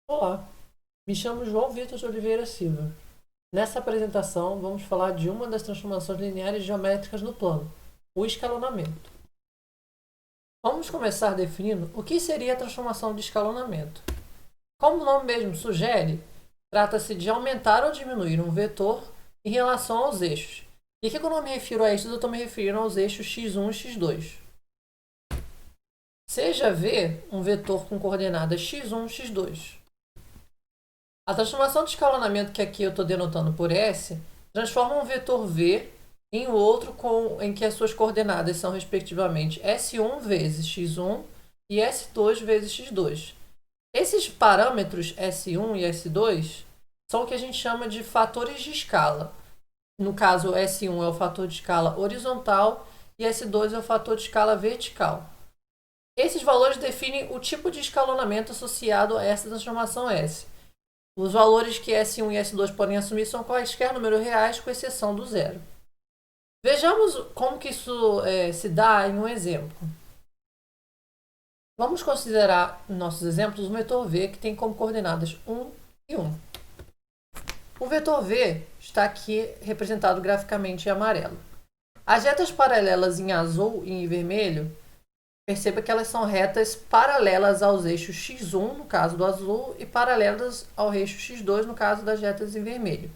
Olá, me chamo João Vitor de Oliveira Silva. Nessa apresentação, vamos falar de uma das transformações lineares geométricas no plano, o escalonamento. Vamos começar definindo o que seria a transformação de escalonamento. Como o nome mesmo sugere, trata-se de aumentar ou diminuir um vetor em relação aos eixos. E que quando eu me refiro a estes, eu estou me referindo aos eixos x1 e x2. Seja V um vetor com coordenadas x1 e x2. A transformação de escalonamento que aqui eu estou denotando por S transforma um vetor V em outro em que as suas coordenadas são respectivamente S1 vezes x1 e S2 vezes x2. Esses parâmetros S1 e S2 são o que a gente chama de fatores de escala. No caso, S1 é o fator de escala horizontal e S2 é o fator de escala vertical. Esses valores definem o tipo de escalonamento associado a essa transformação S. Os valores que S1 e S2 podem assumir são quaisquer números reais, com exceção do zero. Vejamos como que isso se dá em um exemplo. Vamos considerar em nossos exemplos um vetor V que tem como coordenadas 1 e 1. O vetor V está aqui representado graficamente em amarelo. As retas paralelas em azul e em vermelho, perceba que elas são retas paralelas aos eixos x1, no caso do azul, e paralelas ao eixo x2, no caso das retas em vermelho.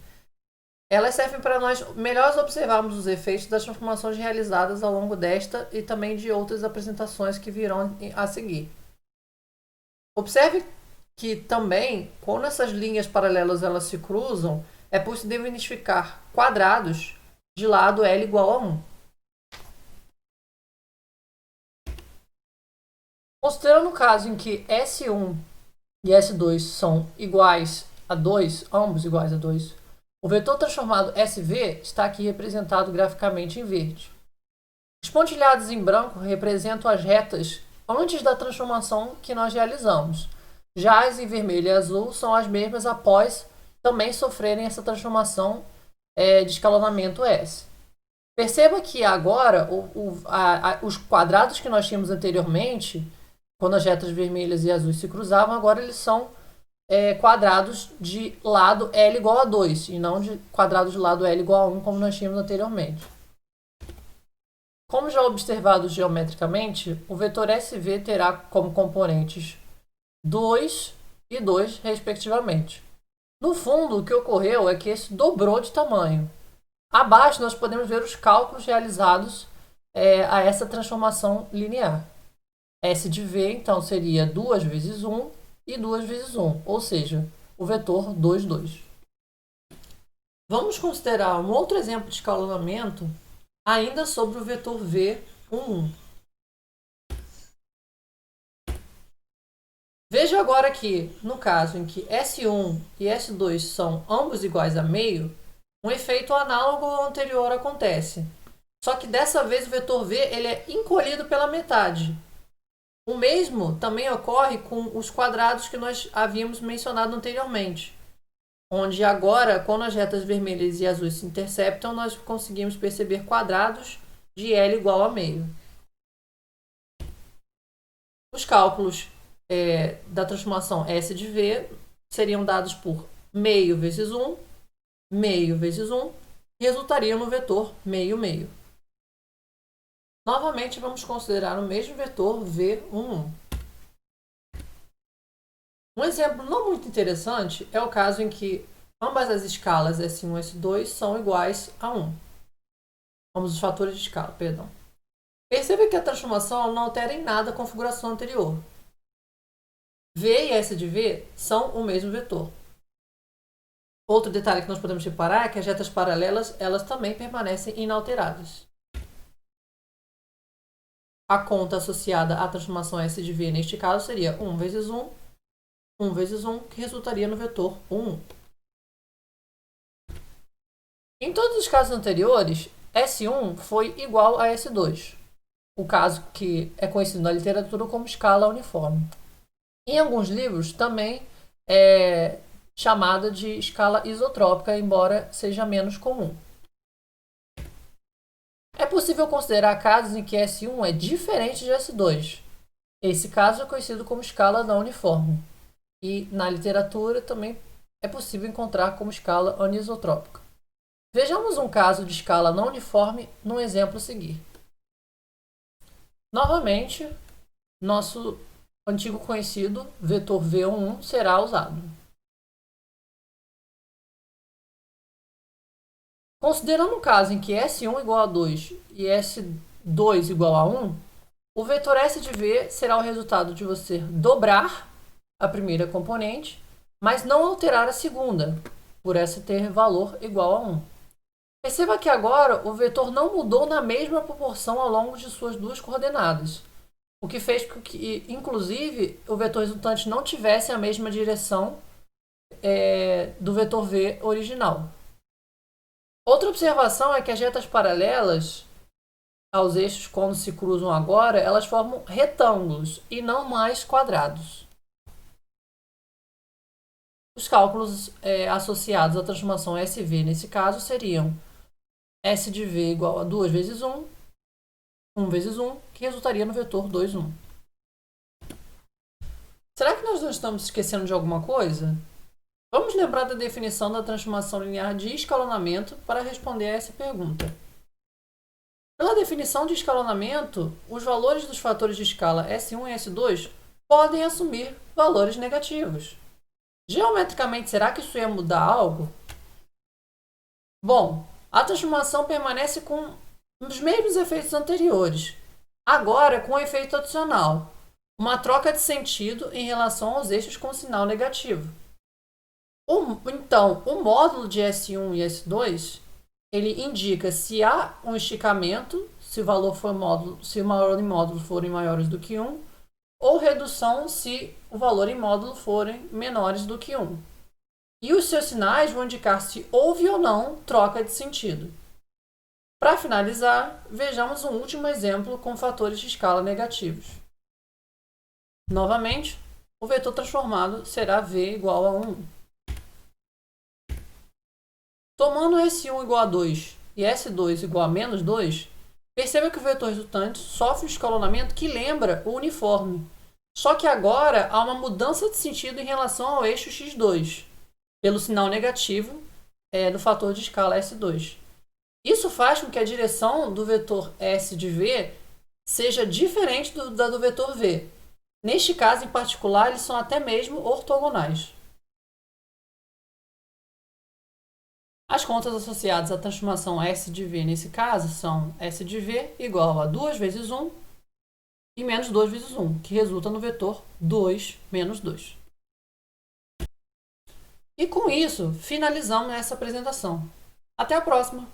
Elas servem para nós melhor observarmos os efeitos das transformações realizadas ao longo desta e também de outras apresentações que virão a seguir. Observe que também, quando essas linhas paralelas elas se cruzam, é possível identificar quadrados de lado L igual a 1. Considerando o caso em que S1 e S2 são iguais a 2, ambos iguais a 2, o vetor transformado SV está aqui representado graficamente em verde. Os pontilhados em branco representam as retas antes da transformação que nós realizamos. Já as em vermelho e azul são as mesmas após também sofrerem essa transformação de escalonamento S. Perceba que agora os quadrados que nós tínhamos anteriormente, quando as retas vermelhas e azuis se cruzavam, agora eles são quadrados de lado L igual a 2 e não de quadrados de lado L igual a 1, como nós tínhamos anteriormente. Como já observado geometricamente, o vetor SV terá como componentes 2 e 2, respectivamente. No fundo, o que ocorreu é que esse dobrou de tamanho. Abaixo, nós podemos ver os cálculos realizados a essa transformação linear. S de V, então, seria 2 vezes 1 e 2 vezes 1, ou seja, o vetor 2, 2. Vamos considerar um outro exemplo de escalonamento ainda sobre o vetor V, 1, 1. Veja agora que, no caso em que S1 e S2 são ambos iguais a meio, um efeito análogo ao anterior acontece. Só que dessa vez o vetor V ele é encolhido pela metade. O mesmo também ocorre com os quadrados que nós havíamos mencionado anteriormente, onde agora, quando as retas vermelhas e azuis se interceptam, nós conseguimos perceber quadrados de L igual a meio. Os cálculos da transformação S de V seriam dados por meio vezes 1, meio vezes 1, e resultariam no vetor meio, meio. Novamente, vamos considerar o mesmo vetor V11. Um exemplo não muito interessante é o caso em que ambas as escalas S1 e S2 são iguais a 1. Ambos os fatores de escala, perdão. Perceba que a transformação não altera em nada a configuração anterior. V e S de V são o mesmo vetor. Outro detalhe que nós podemos reparar é que as retas paralelas elas também permanecem inalteradas. A conta associada à transformação S de V neste caso seria 1 vezes 1, 1 vezes 1, que resultaria no vetor 1. Em todos os casos anteriores, S1 foi igual a S2, o caso que é conhecido na literatura como escala uniforme. Em alguns livros também é chamada de escala isotrópica, embora seja menos comum. É possível considerar casos em que S1 é diferente de S2. Esse caso é conhecido como escala não uniforme. e na literatura também é possível encontrar como escala anisotrópica. Vejamos um caso de escala não uniforme no exemplo a seguir. Novamente, nosso antigo conhecido vetor V11 será usado. Considerando um caso em que S1 igual a 2 e S2 igual a 1, o vetor S de V será o resultado de você dobrar a primeira componente, mas não alterar a segunda, por essa ter valor igual a 1. Perceba que agora o vetor não mudou na mesma proporção ao longo de suas duas coordenadas, o que fez com que, inclusive, o vetor resultante não tivesse a mesma direção do vetor V original. Outra observação é que as retas paralelas aos eixos, quando se cruzam agora, elas formam retângulos e não mais quadrados. Os cálculos associados à transformação SV, nesse caso, seriam S de V igual a 2 vezes 1, 1 vezes 1, que resultaria no vetor 2, 1. Será que nós não estamos esquecendo de alguma coisa? Vamos lembrar da definição da transformação linear de escalonamento para responder a essa pergunta. Pela definição de escalonamento, os valores dos fatores de escala S1 e S2 podem assumir valores negativos. Geometricamente, será que isso ia mudar algo? Bom, a transformação permanece com os mesmos efeitos anteriores, agora com um efeito adicional, uma troca de sentido em relação aos eixos com sinal negativo. Então, o módulo de S1 e S2, ele indica se há um esticamento, se o valor for módulo, se o valor em módulo forem maiores do que 1, ou redução se o valor em módulo forem menores do que 1. E os seus sinais vão indicar se houve ou não troca de sentido. Para finalizar, vejamos um último exemplo com fatores de escala negativos. Novamente, o vetor transformado será V igual a 1. Tomando S1 igual a 2 e S2 igual a menos 2, perceba que o vetor resultante sofre um escalonamento que lembra o uniforme. Só que agora há uma mudança de sentido em relação ao eixo x2, pelo sinal negativo do fator de escala S2. Isso faz com que a direção do vetor S de V seja diferente da do vetor V. Neste caso em particular, eles são até mesmo ortogonais. As contas associadas à transformação S de V nesse caso são S de V igual a 2 vezes 1 e menos 2 vezes 1, que resulta no vetor 2 menos 2. E com isso, finalizamos essa apresentação. Até a próxima!